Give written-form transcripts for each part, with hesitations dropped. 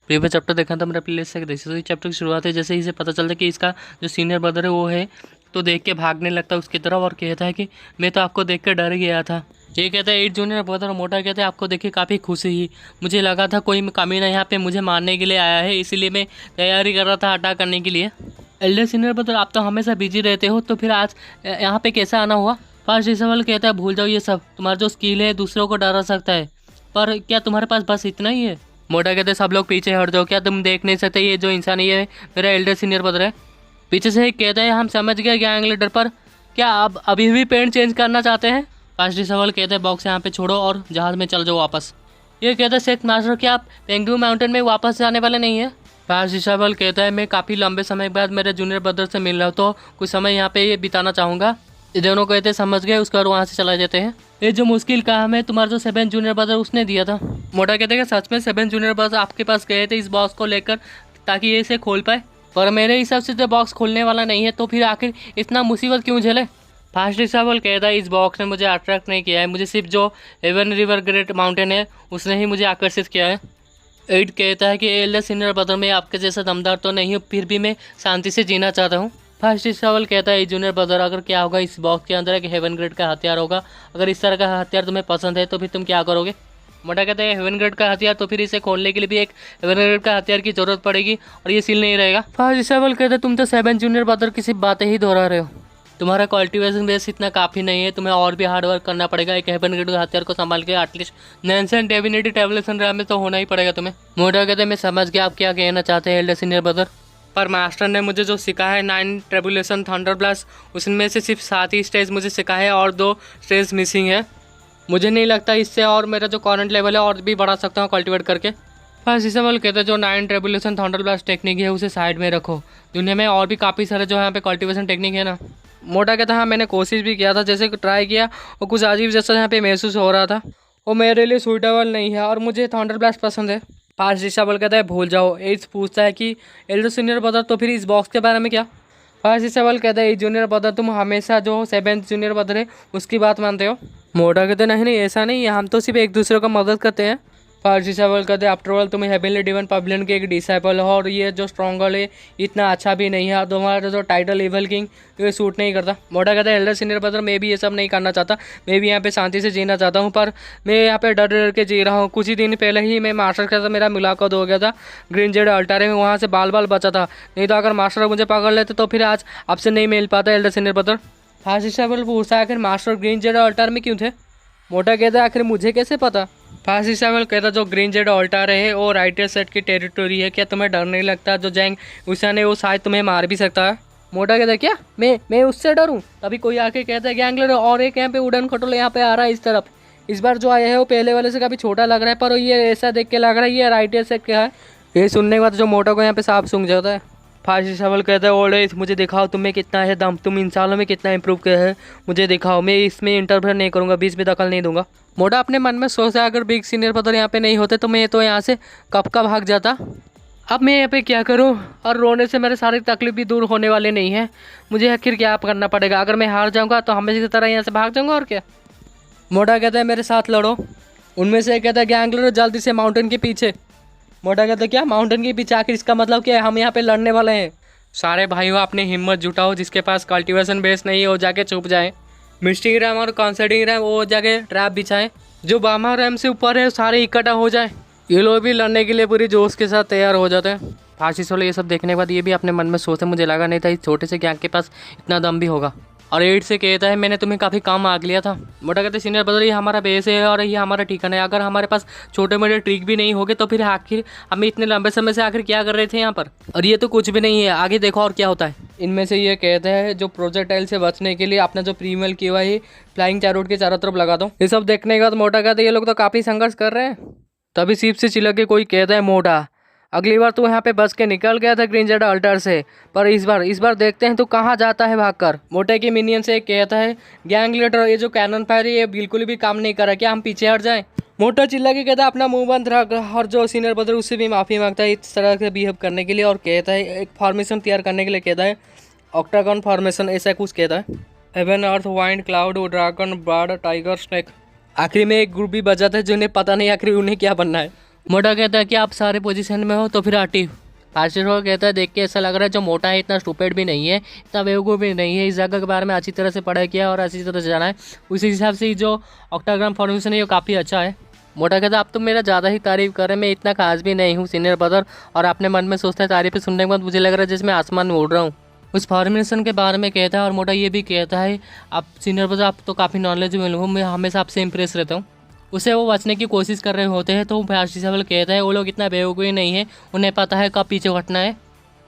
Previous chapter देखा था मेरा प्लेलिस्ट से देखिए। तो इस चैप्टर की शुरुआत है जैसे ही इसे पता चलता है कि इसका जो सीनियर ब्रदर है वो है, तो देख के भागने लगता है उसकी तरफ और कहता है कि मैं तो आपको देख कर डर गया था। ये कहता है 8 जूनियर ब्रदर मोटा कहते हैं आपको देख के काफ़ी खुशी हुई, मुझे लगा था कोई कमीना यहाँ पे मुझे मारने के लिए आया है, इसीलिए मैं तैयारी कर रहा था अटैक करने के लिए। एल्डर सीनियर ब्रदर आप तो हमेशा बिजी रहते हो, तो फिर आज यहाँ पे कैसे आना हुआ? फास्ट इसबल कहता है भूल जाओ ये सब, तुम्हारा जो स्किल है दूसरों को डरा सकता है, पर क्या तुम्हारे पास बस इतना ही है? मोटा कहते सब लोग पीछे हट जाओ, क्या तुम देख नहीं सकते ये जो इंसान ये है मेरा एल्डर सीनियर ब्रदर है? पीछे से कहता है हम समझ गए गैंग लीडर, पर क्या आप अभी भी पेंट चेंज करना चाहते हैं? फास्ट सवाल कहते हैं बॉक्स यहाँ पे छोड़ो और जहाज में चल जाओ वापस। ये कहता है सेठ मास्टर क्या आप पेंगू माउंटेन में वापस जाने वाले नहीं है? फास्ट सवाल कहता है मैं काफ़ी लंबे समय बाद मेरे जूनियर ब्रदर से मिल रहा हूँ, तो कुछ समय यहाँ पे ये बिताना चाहूँगा। ये दोनों कहते समझ गए, उसके बाद वहाँ से चला जाते हैं। ये जो मुश्किल काम है तुम्हारा जो 7 जूनियर ब्रदर उसने दिया था। मोटा कहते हैं सच में 7 जूनियर ब्रदर आपके पास गए थे इस बॉक्स को लेकर ताकि ये इसे खोल पाए, पर मेरे हिसाब से जो बॉक्स खोलने वाला नहीं है, तो फिर आखिर इतना मुसीबत क्यों झेले? फास्ट सवाल कहता है इस बॉक्स ने मुझे अट्रैक्ट नहीं किया है, मुझे सिर्फ जो हेवन रिवर ग्रेट माउंटेन है उसने ही मुझे आकर्षित किया है। 8 कहता है कि एल्डर सीनियर ब्रदर में आपके जैसा दमदार तो नहीं हूँ, फिर भी मैं शांति से जीना चाहता हूँ। फर्स्ट सवाल कहता है जूनियर ब्रदर अगर क्या होगा इस बॉक्स के अंदर एक हेवन ग्रेड का हथियार होगा, अगर इस तरह का हथियार तुम्हें पसंद है तो फिर तुम क्या करोगे? मोटा कहता है हेवन ग्रेड का हथियार, तो फिर इसे खोलने के लिए भी एक हेवन ग्रेड का हथियार की जरूरत पड़ेगी और ये सील नहीं रहेगा। फर्स्ट सवाल कहता है तुम तो 7 जूनियर ब्रदर की सिर्फ बातें ही दोहरा रहे हो, तुम्हारा कल्टीवेशन बेस इतना काफ़ी नहीं है, तुम्हें और भी हार्ड वर्क करना पड़ेगा एक हेवन ग्रेड का हथियार को संभाल के। एटलीस्ट नैन्सन डेविनिटी टेबलेशन रैम में तो होना ही पड़ेगा तुम्हें। मोटा कहते हैं मैं समझ गया आप क्या कहना चाहते हैं एल्डर सीनियर ब्रदर, पर मास्टर ने मुझे जो सिखाया है 9 ट्रिब्यूलेशन थंडर ब्लास्ट, उसमें से सिर्फ 7 ही स्टेज मुझे सिखाया है और 2 स्टेज मिसिंग है। मुझे नहीं लगता इससे और मेरा जो करंट लेवल है और भी बढ़ा सकता हूँ कल्टीवेट करके। फर्स्ट इसबल कहते हैं जो 9 ट्रिब्यूलेशन थंडर ब्लास्ट टेक्निक है उसे साइड में रखो, दुनिया में और भी काफ़ी सारे जो यहाँ पे कल्टीवेशन टेक्निक है ना। मोटा कहता हाँ मैंने कोशिश भी किया था, जैसे ट्राई किया और कुछ अजीब जैसा यहाँ पे महसूस हो रहा था, वो मेरे लिए सूटेबल नहीं है और मुझे थंडर ब्लास्ट पसंद है। फास्ट इसबल कहता है भूल जाओ। एज पूछता है कि एल्डर सीनियर ब्रदर तो फिर इस बॉक्स के बारे में क्या? फास्ट इसबल कहता है जूनियर ब्रदर तुम हमेशा जो 7 जूनियर ब्रदर है उसकी बात मानते हो? मोटा कहते नहीं नहीं ऐसा नहीं है, हम तो सिर्फ एक दूसरे को मदद करते हैं। फास्ट इसबल कहते आफ्टर ऑल तुम हेवनली डिवाइन पवेलियन के एक डिसाइपल हो और ये जो स्ट्रॉन्गर है इतना अच्छा भी नहीं है, और तुम्हारा जो टाइटल इवल किंग ये सूट नहीं करता। मोटा कहता है एल्डर सीनियर ब्रदर मैं भी ये सब नहीं करना चाहता, मैं भी यहाँ पे शांति से जीना चाहता हूँ, पर मैं यहाँ पे डर डर के जी रहा हूँ। कुछ ही दिन पहले ही मैं मास्टर के साथ मेरा मुलाकात हो गया था ग्रीन जेड अल्टारे में, वहाँ से बाल बचा था, नहीं तो अगर मास्टर मुझे पकड़ लेते तो फिर आज आपसे नहीं मिल पाता एल्डर सीनियर ब्रदर। फास्ट इसबल पूछता है आखिर मास्टर ग्रीन जेड अल्टार में क्यों थे? मोटा कहता है आखिर मुझे कैसे पता? फास्ट इसबल कहता जो ग्रीन जेड अल्टार है वो राइटर सेट की टेरिटोरी है, क्या तुम्हें डर नहीं लगता? जो जैंग उसान है वो शायद तुम्हें मार भी सकता है। मोटा कहता है क्या मैं उससे डरूं? तभी कोई आके कहता है गैंगलर और एक यहाँ पे उड़न खटोला यहाँ पे आ रहा है इस तरफ, इस बार जो आया है वो पहले वाले से काफ़ी छोटा लग रहा है, पर ये ऐसा देख के लग रहा है ये राइटर सेट क्या है। ये सुनने के बाद जो मोटा को यहाँ पे साफ सूंघ जाता है। फास्ट इसबल कहता है ओल्ड मुझे दिखाओ तुम्हें कितना है दम, तुम इन सालों में कितना इंप्रूव किया है मुझे दिखाओ, मैं इसमें इंटरफेयर नहीं करूँगा, बीच में दखल नहीं दूंगा। मोटा अपने मन में सोचता है अगर बिग सीनियर ब्रदर यहाँ पे नहीं होते तो मैं तो यहाँ से कब का भाग जाता। अब मैं यहाँ पे क्या करूँ, और रोने से मेरे सारी तकलीफ भी दूर होने वाले नहीं है, मुझे आखिर क्या करना पड़ेगा? अगर मैं हार जाऊँगा तो हमेशा की तरह यहाँ से भाग जाऊँगा और क्या? मोटा कहता है मेरे साथ लड़ो। उनमें से एक कहता है गैंगलर जल्दी से माउंटेन के पीछे। मोटा कहता है क्या माउंटेन के पीछे? आखिर इसका मतलब क्या है? हम यहाँ पे लड़ने वाले हैं। सारे भाइयों अपनी हिम्मत जुटाओ, जिसके पास कल्टीवेशन बेस नहीं है वो जाके छुप जाए, मिस्टिंग रैम और कॉन्सेडिंग रैम वो जाके ट्रैप बिछाएं, जो बामा रैम से ऊपर है सारे इकट्ठा हो जाए। ये लोग भी लड़ने के लिए पूरी जोश के साथ तैयार हो जाते हैं। फास्ट वाले ये सब देखने के बाद ये भी अपने मन में सोचते मुझे लगा नहीं था इस छोटे से गैंग के पास इतना दम भी होगा। और 8 से कहता है मैंने तुम्हें काफ़ी काम आग लिया था। मोटा कहते सीनियर ब्रदर ये हमारा बेस है और ये हमारा ठिकाना है, अगर हमारे पास छोटे मोटे ट्रिक भी नहीं होगे तो फिर आखिर हम इतने लंबे समय से आखिर क्या कर रहे थे यहाँ पर? और ये तो कुछ भी नहीं है, आगे देखो और क्या होता है। इनमें से ये कहते हैं जो प्रोजेक्टाइल से बचने के लिए अपना जो प्रीमियल किया हुआ है फ्लाइंग चैरोट के चारों तरफ लगा दो। ये सब देखने के बाद मोटा कहता है ये लोग तो काफ़ी संघर्ष कर रहे हैं। तभी सीप से चिल्ला के कोई कहता है मोटा अगली बार तो यहाँ पे बच के निकल गया था ग्रीन जेड अल्टर से, पर इस बार देखते हैं तो कहाँ जाता है भागकर। मोटे के मिनियन से कहता है गैंग लीडर ये जो कैनन फायर है ये बिल्कुल भी काम नहीं कर रहा, क्या हम पीछे हट जाएं? मोटा चिल्ला के कहता है अपना मुंह बंद रख, और जो सीनियर ब्रदर उससे भी माफ़ी मांगता है इस तरह से बिहेव करने के लिए, और कहता है एक फॉर्मेशन तैयार करने के लिए कहता है ऑक्टागन फॉर्मेशन ऐसा कुछ कहता है। Heaven earth wind cloud dragon bird tiger snake. आखिरी में एक ग्रुप भी बचा था जिन्हें पता नहीं आखिर उन्हें क्या बनना है। मोटा कहता है कि आप सारे पोजीशन में हो तो फिर आटिफ। आशीष को कहता है देख के ऐसा लग रहा है जो मोटा है इतना स्टूपिड भी नहीं है, इतना बेवकूफ़ भी नहीं है, इस जगह के बारे में अच्छी तरह से पढ़ाई किया और अच्छी तरह से जाना है। उसी हिसाब से जो ऑक्टाग्राम फॉर्मेशन है ये काफ़ी अच्छा है। मोटा कहता है आप तो मेरा ज़्यादा ही तारीफ कर रहे हैं, मैं इतना खास भी नहीं हूँ सीनियर ब्रदर। और अपने मन में सोचता है तारीफ सुनने के बाद मुझे लग रहा है जिसमें आसमान में उड़ रहा हूँ। उस फॉर्मेशन के बारे में कहता है और मोटा ये भी कहता है आप सीनियर ब्रदर आप तो काफ़ी नॉलेजेबल हो, मैं हमेशा आपसे इंप्रेस रहता हूँ। उसे वो बचने की कोशिश कर रहे होते हैं तो आशीष कहता है वो लोग इतना बेवकूफ़ी नहीं है, उन्हें पता है कब पीछे हटना है।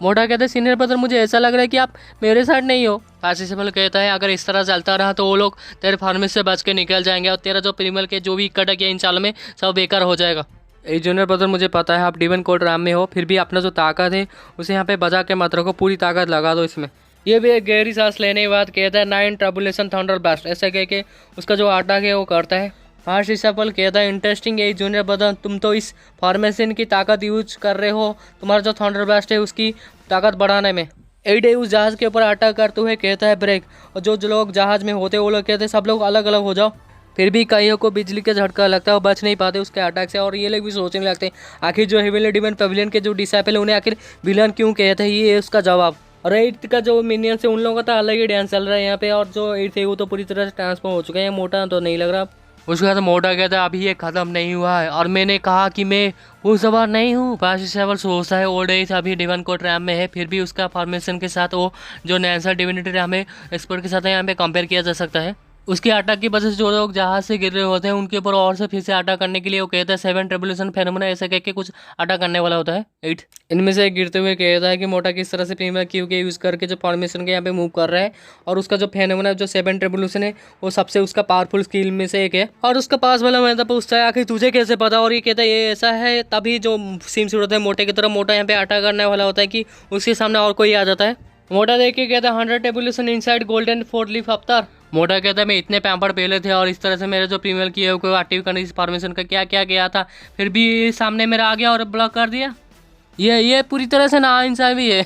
मोटा कहता है सीनियर ब्रदर मुझे ऐसा लग रहा है कि आप मेरे साथ नहीं हो। आशीष कहता है अगर इस तरह चलता रहा तो वो लोग तेरे फार्मेसी से बच के निकल जाएंगे और तेरा जो प्रीमियल के जो भी इकट्ठा किया इन सालों में सब बेकार हो जाएगा। ए जूनियर ब्रदर मुझे पता है आप डिवन कोड राम में हो, फिर भी अपना जो ताकत है उसे यहाँ पे बजा के मत रखो, पूरी ताकत लगा दो इसमें। ये भी एक गहरी सांस लेने के बाद कहता है 9 ट्रबुलेशन थंडर ब्लास्ट, ऐसे कह के उसका जो अटैक है वो करता है। आशीष कहता है इंटरेस्टिंग है जूनियर ब्रदर, तुम तो इस फॉर्मेशन की ताकत यूज कर रहे हो, तुम्हारा जो थंडर ब्लास्ट है उसकी ताकत बढ़ाने में। एडे उस जहाज़ के ऊपर अटैक करते हुए कहता है ब्रेक, और जो लोग जहाज़ में होते वो लोग कहते हैं सब लोग अलग अलग हो जाओ। फिर भी कईयों को बिजली का झटका लगता है और बच नहीं पाते उसके अटैक से, और ये लोग भी सोचने लगते हैं आखिर जो हेवनली डिवाइन पेविलियन के जो डिसाइपल है उन्हें आखिर विलन क्यों कहते हैं, ये है उसका जवाब। और 8 का जो मिनियंस है उन लोगों का तो अलग ही डांस चल रहा है यहाँ पे, और जो 8 थे वो तो पूरी तरह से ट्रांसफॉर्म हो चुके हैं, मोटा तो नहीं लग रहा। उसके बाद मोटा कहता है अभी ये ख़त्म नहीं हुआ है और मैंने कहा कि मैं वो सवार नहीं हूँ। आशीष सोचता है ओल्ड एज अभी डिवाइन कोड रैम में है, फिर भी उसका फॉर्मेशन के साथ वो जो नैन्सर डिविनिटी रैम है एक्सपर्ट के साथ यहाँ पे कंपेयर किया जा सकता है। उसके अटैक की वजह से जो लोग जहाज से गिर रहे होते हैं उनके ऊपर और से फिर से अटैक करने के लिए वो कहता है 7 रेवोल्यूशन फेनोमेना ऐसे कह के कुछ अटैक करने वाला होता है 8। इनमें से गिरते हुए कहता है कि मोटा किस तरह से प्रीमियर क्यू के यूज़ करके जो फॉर्मेशन के यहाँ पे मूव कर रहा है, और उसका जो फेनोमेना जो 7 रेवोल्यूशन है वो सबसे उसका पावरफुल स्किल में से एक है। और उसका पास वाला मैं पूछता है आखिर तुझे कैसे पता, और ये कहता है ये ऐसा है। तभी जो सीन शुरू होता है मोटे की तरफ, मोटा यहाँ पे अटैक करने वाला होता है कि उसके सामने और कोई आ जाता है। मोटा देख के कहता है 100 रेवोल्यूशन इनसाइड गोल्डन 4 लीफ अवतार। मोटा कहता है मैं इतने पैम्पर पहले थे और इस तरह से मेरे जो प्रीमियर किए को एक्टिव करने इस फॉर्मेशन का क्या क्या किया था, फिर भी सामने मेरा आ गया और ब्लॉक कर दिया। ये पूरी तरह से नाइंसाफी है।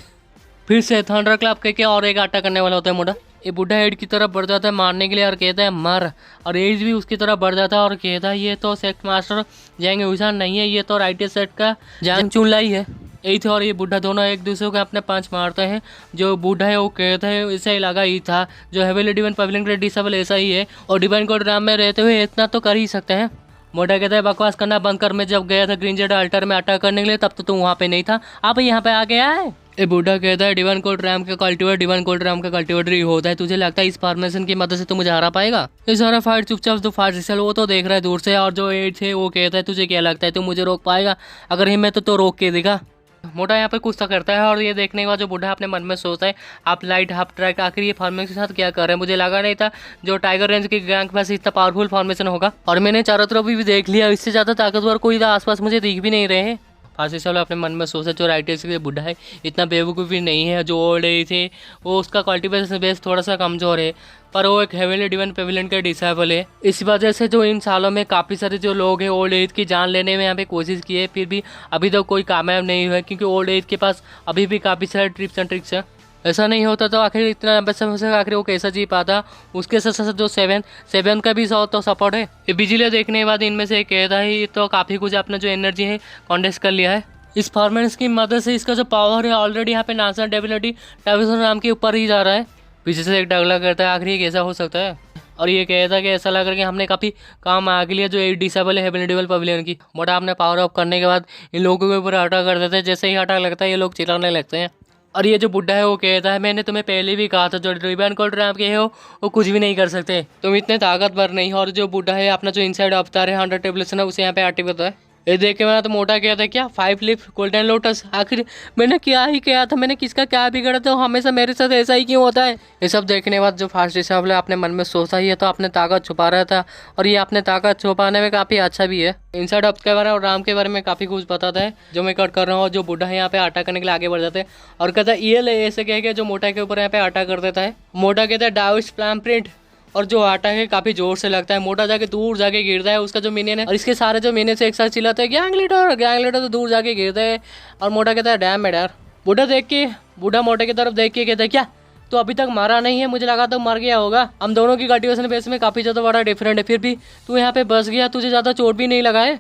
फिर से थंडर क्लैप करके और एक अटैक करने वाला होता है मोटा। ये बुढ़ा हेड की तरफ बढ़ जाता है मारने के लिए और कहता है मर, और एज भी उसकी तरफ बढ़ जाता है और कहता है ये तो सेक्ट मास्टर जैंग हुसैन नहीं है, ये तो राइट सेट का जैंग चुनलाई है। यही थे और ये बुढ़ा दोनों एक दूसरे को अपने पंच मारते हैं। जो बूढ़ा है वो कहता है ऐसा ही लगा ही था, जो हेवनली डिवाइन पेविलियन के डिसेबल ऐसा ही है और डिवाइन कोड राम में रहते हुए इतना तो कर ही सकते हैं। मोटा कहता है बकवास करना बंद कर, मैं जब गया था ग्रीन जेड अल्टर में अटैक करने के लिए तब तो तू वहाँ पे नहीं था, आप यहाँ पे आ गया है। ये बूढ़ा कहता है डिवाइन कोड रैम का कल्टीवेटर डिवाइन कोड रैम का कल्टीवेटर ही होता है, तुझे लगता है इस फॉर्मेशन की मदद से तू मुझे हरा पाएगा। ये सारा फाइट चुपचाप जो फार्सिसल वो तो देख रहा है दूर से, और जो एड थे वो कहता है तुझे क्या लगता है तू मुझे रोक पाएगा, अगर हिम्मत तो रोक के दिखा। मोटा यहाँ पे कुछ तो करता है और ये देखने के बाद जो बूढ़ा अपने मन में सोचता है आप लाइट हाफ ट्रैक आखिर ये फॉर्मेशन के साथ क्या कर रहे हैं, मुझे लगा नहीं था जो टाइगर रेंज की गैंग के पास इतना पावरफुल फॉर्मेशन होगा, और मैंने चारों तरफ भी देख लिया, इससे ज़्यादा ताकतवर कोई आसपास मुझे दिख भी नहीं रहे हैं। फांसी साल अपने मन में सोचा जो राइटर्स के बूढ़ा है इतना बेवकूफ़ भी नहीं है, जो ओल्ड एज थे वो उसका कल्टिवेशन बेस थोड़ा सा कमज़ोर है, पर वो एक हेवनली डिवाइन पेविलियन का डिसाइपल है। इस वजह से जो इन सालों में काफ़ी सारे जो लोग हैं ओल्ड एज की जान लेने में यहाँ पे कोशिश की है, फिर भी अभी तक कोई कामयाब नहीं हुआ, क्योंकि ओल्ड एज के पास अभी भी काफ़ी सारे ट्रिप्स एंड ट्रिक्स है। ऐसा नहीं होता तो आखिर इतना लंबा समय से आखिर वो कैसा जी पाता। उसके साथ साथ जो सेवन का भी तो सपोर्ट है। ये बिजली देखने के बाद इनमें से एक कहता है तो काफ़ी कुछ अपना जो एनर्जी है कॉन्डेंस कर लिया है। इस फॉर्मेंस की मदद से इसका जो पावर है ऑलरेडी यहाँ पे नासा डेबिलिटी टाइविसन नाम के ऊपर ही जा रहा है। पीछे से एक डगला करता है आखिर ये कैसा हो सकता है, और ये कहता है कि ऐसा लग रहा है कि हमने काफ़ी काम आगे लिया जो एक डिसेबल है हेवनली डिवाइन पेविलियन की। मोटा आपने पावर अप करने के बाद इन लोगों के ऊपर अटैक कर देते हैं, जैसे ही अटैक लगता है ये लोग चिल्लाने लगते हैं। और ये जो बुढ़ा है वो कहता है मैंने तुम्हें पहले भी कहा था जो डिवाइन कोड रैम के हो वो कुछ भी नहीं कर सकते, तुम इतने ताकतवर नहीं। और जो बुढ़ा है अपना जो इनसाइड अवतार है 100 टेबलेशन है उसे यहाँ पे एक्टिव होता है। ये देख के मैं तो मोटा क्या था क्या 5 लीफ गोल्डन लोटस, आखिर मैंने क्या ही किया था, मैंने किसका क्या बिगड़ा था, हमेशा मेरे साथ ऐसा ही क्यों होता है। ये सब देखने के बाद जो फास्ट डिसेबल अपने मन में सोचता ही है तो अपने ताकत छुपा रहा था, और ये अपने ताकत छुपाने में काफ़ी अच्छा भी है। इनसाइड अप के बारे में और राम के बारे में काफ़ी कुछ बताता है जो मैं कट कर रहा हूँ। जो बुढ़ा है यहाँ पे अटैक करने के लिए आगे बढ़ जाते हैं और कहता है ये ले ऐसे कह के जो मोटा के ऊपर यहाँ पे अटैक कर देता है। मोटा कहता है डाउस प्लाम प्रिंट, और जो अटैक है काफ़ी जोर से लगता है। मोटा जाके दूर जाके गिरता है उसका जो मिनियन है, और इसके सारे जो मिनियन से एक साथ चिल्लाते हैं गैंग लीडर तो दूर जाके गिरता है। और मोटा कहता है डैम है यार। बूढ़ा मोटे की तरफ देख के कहता है क्या तो अभी तक मारा नहीं है, मुझे लगा तो मर गया होगा। हम दोनों की कल्टीवेशन बेस में काफ़ी ज़्यादा बड़ा डिफरेंट है, फिर भी तू यहाँ पे बस गया, तुझे ज़्यादा चोट भी नहीं लगा है।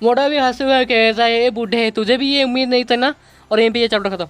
मोटा भी हंसते हुए कहता है, ए बूढ़े तुझे भी ये उम्मीद नहीं था ना। और यहीं पे ये चैप्टर खत्म।